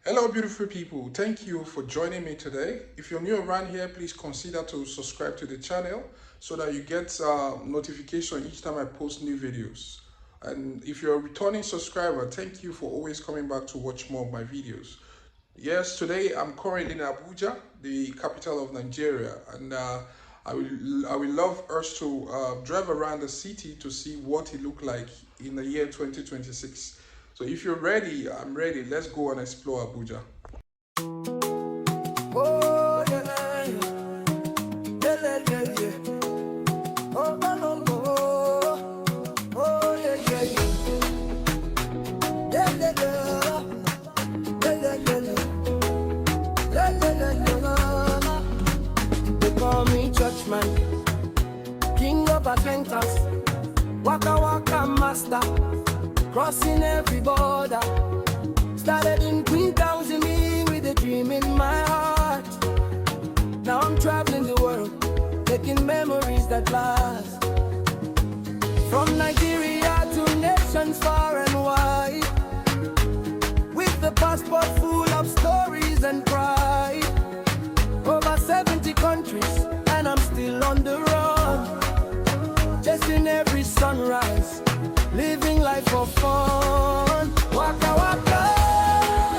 Hello, beautiful people. Thank you for joining me today. If you're new around here, please consider to subscribe to the channel so that you get notification each time I post new videos. And if you're a returning subscriber, thank you for always coming back to watch more of my videos. Yes, today I'm currently in Abuja, the capital of Nigeria, and I will love us to drive around the city to see what it looked like in the year 2026. So if you're ready, I'm ready. Let's go and explore Abuja. Oh, yeah, yeah, yeah, yeah, yeah. Oh, oh, oh, oh, oh, yeah, yeah, yeah. Yeah, yeah, yeah. Yeah, yeah, yeah, yeah. Yeah, yeah, yeah, yeah. They call me Churchman, King of Atlantis, Waka Waka Master, crossing every border. Started in Queenstown, me with a dream in my heart. Now I'm traveling the world, making memories that last. From Nigeria to nations far and wide, with the passport full of stories and pride. Over 70 countries, and I'm still on the run, chasing every sunrise, living life for fun. Waka waka,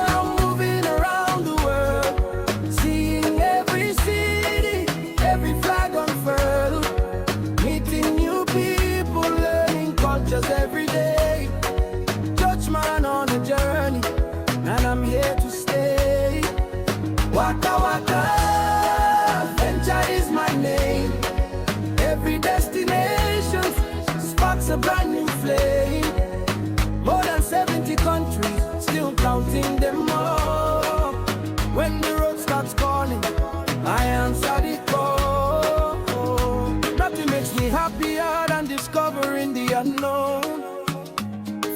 I'm moving around the world, seeing every city, every flag unfurled, meeting new people, learning cultures every day. Judgment on a journey, and I'm here to stay. Waka waka, adventure is my name. Every destination sparks a brand new flame. More than 70 countries, still counting them all. When the road starts calling, I answer the call. Nothing makes me happier than discovering the unknown,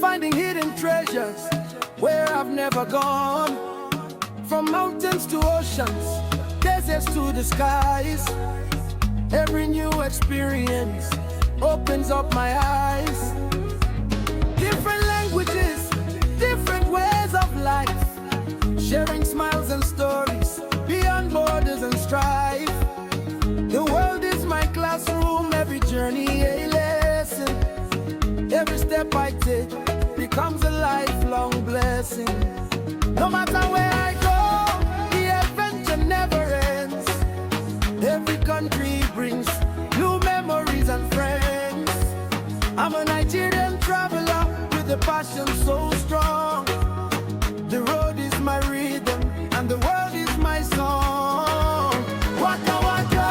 finding hidden treasures where I've never gone. From mountains to oceans, deserts to the skies, every new experience opens up my eyes. Different languages, different ways of life, sharing smiles and stories beyond borders and strife. The world is my classroom, every journey a lesson. Every step I take becomes a lifelong blessing. No matter where I go, the adventure never ends. Every country brings new memories and friends. I'm a Nigerian traveler with a passion so strong. The road is my rhythm and the world is my song. Waka waka,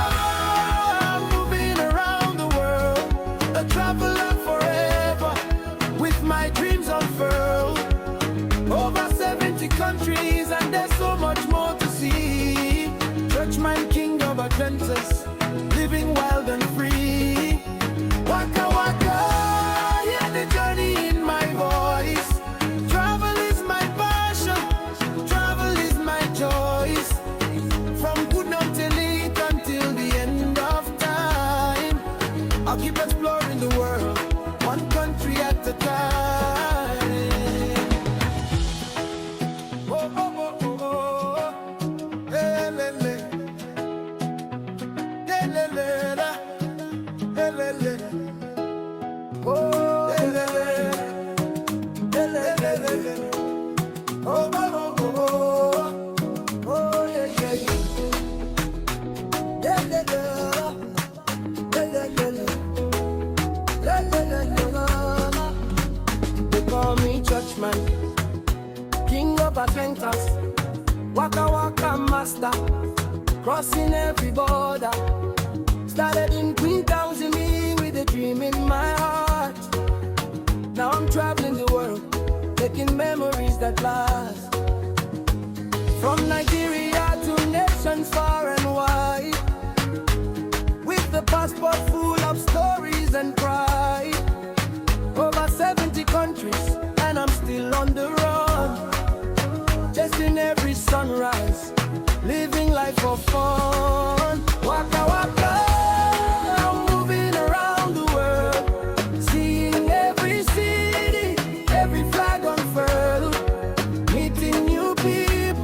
I'm moving around the world, a traveler forever, with my dreams unfurled. Over 70 countries and there's so much more to see. Churchman, king of adventures, living wild and free. Waka waka, hear the journey in my voice. Travel is my passion, travel is my choice. From good night till late until the end of time, I'll keep exploring the world, one country at a time. Oh, oh, oh, oh, oh. Hey, le, le. Hey, le, le, la. Hey, le, le. Oh, hey, le, le. Hey, le, le, le, le. Oh, oh, oh, oh, oh. Oh, yeah, yeah, yeah. Yeah, yeah, yeah. Yeah, yeah, yeah, yeah. Yeah, yeah, yeah, yeah. They call me Churchman, King of Atlantis, Waka Waka Master, crossing every border. Started in Queenstown, me with a dream in my heart. Now I'm traveling the world, making memories that last. From Nigeria to nations far and wide, with the passport full of stories and pride. Over 70 countries, and I'm still on the run, chasing every sunrise, living life for fun. Waka waka, I'm moving around the world, seeing every city, every flag unfurled, meeting new people,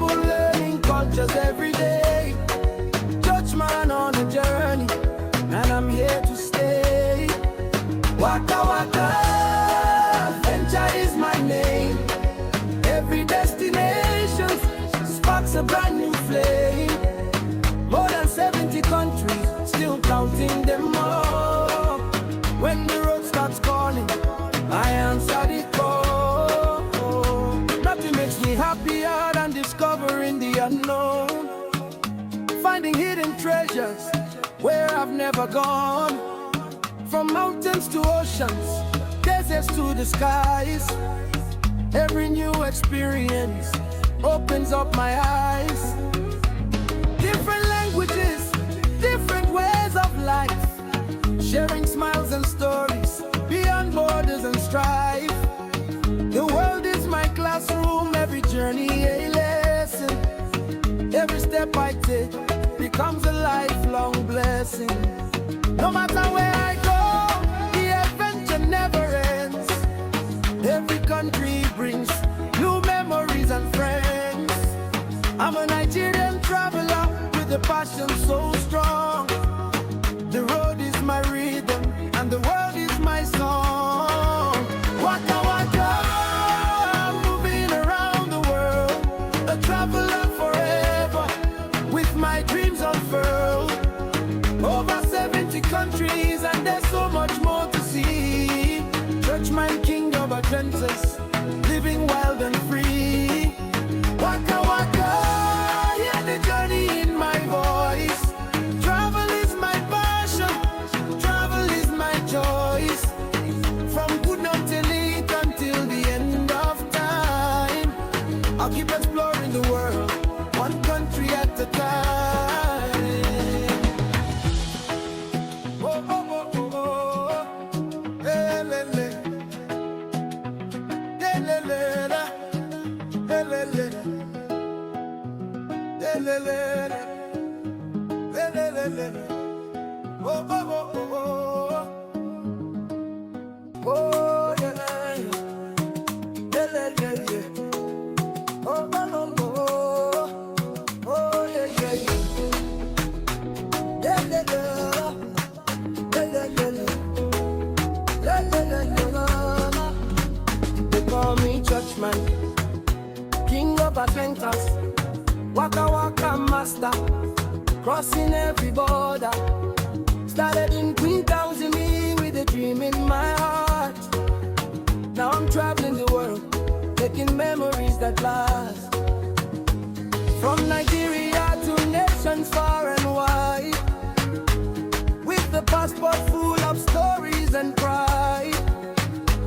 every destination sparks a brand new flame. More than 70 countries, still counting them up. When the road starts calling, I answer the call. Nothing makes me happier than discovering the unknown, finding hidden treasures where I've never gone. From mountains to oceans, deserts to the skies, every new experience opens up my eyes. Different languages, different ways of life, sharing smiles and stories beyond borders and strife. The world is my classroom, every journey a lesson. Every step I take becomes a lifelong blessing. No matter where I go, the adventure never ends. Every country brings new memories and friends. I'm a Nigerian traveler with a passion so strong. The road is my rhythm and the world is my song. Waka waka, I'm moving around the world, a traveler forever with my dreams unfurled. Over 70 countries and there's so much more to see. Churchman, king of adventures, living wild and free. Waka waka, hear the journey in my voice. Travel is my passion, travel is my choice. From good night till late until the end of time, I'll keep exploring the world, one country at a time. Oh, oh, oh, oh, oh. Hey, le, le. Hey, le, le, la. Hey, le, le. Hey, le, le, la. Hey, le, le, le. Oh, oh, oh, oh, oh. Oh, yeah, yeah. Hey, le, le, yeah. Oh, oh, oh, oh. Oh, yeah, yeah, yeah. Hey, le, le, la. Hey, le, le, le. La, la, la, la, la. They call me Churchman, king of adventures, waka waka master, crossing every border. Started in Queen Towns in me with a dream in my heart. Now I'm traveling the world, making memories that last. From Nigeria to nations far and wide, with the passport full of stories and pride.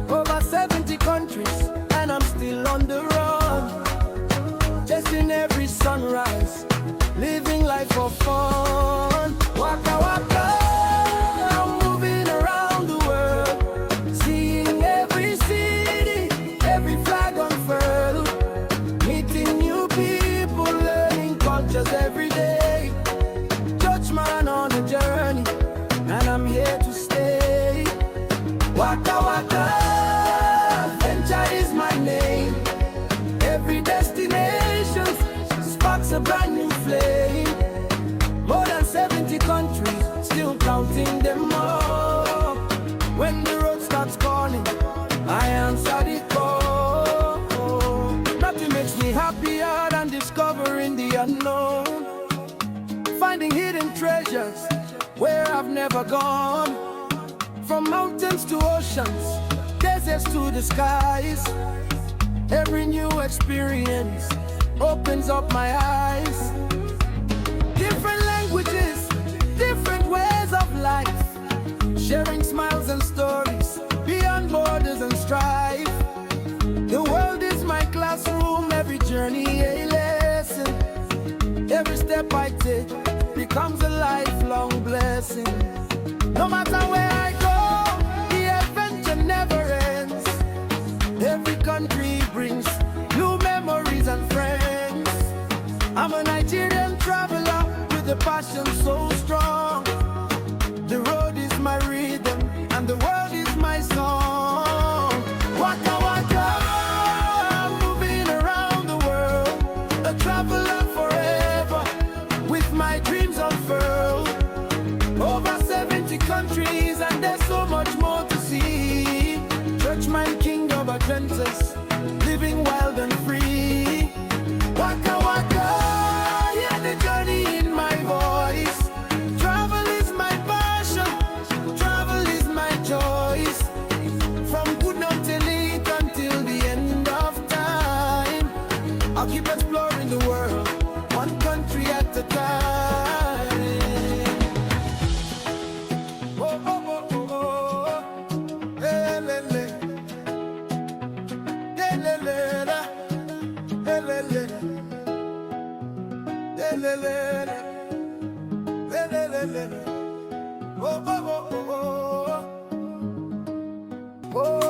Over 70 countries and I'm still on the run, chasing every sunrise, living life for fun. Waka waka, I'm moving around the world, seeing every city, every flag unfurled, meeting new people, learning cultures every day. Judgment on a journey, and I'm here to stay. Waka waka, adventure is my name. Every destination sparks a brand new flame. More than 70 countries, still counting them up. When the road starts calling, I answer the call. Nothing makes me happier than discovering the unknown, finding hidden treasures where I've never gone. From mountains to oceans, deserts to the skies, every new experience opens up my eyes. Different languages, different ways of life, sharing smiles and stories beyond borders and strife. The world is my classroom, every journey a lesson. Every step I take becomes a lifelong blessing. No matter where I go, the adventure never ends. Every country brings new memories and friends. I'm a Nigerian traveler with a passion so strong. The road is my rhythm and the world is my song. Waka waka, I'm moving around the world, a traveler forever with my dreams unfurled. Over 70 countries and there's so much more to see. Churchman, king of adventures, living wild and free. I'll keep exploring the world, one country at a time. Oh, oh, oh, oh, oh. Hey, le, le. Hey, le, le, la. Hey, le, le. Hey, le, le, la. Hey, le, le, le. Oh, oh, oh, oh, oh. Oh.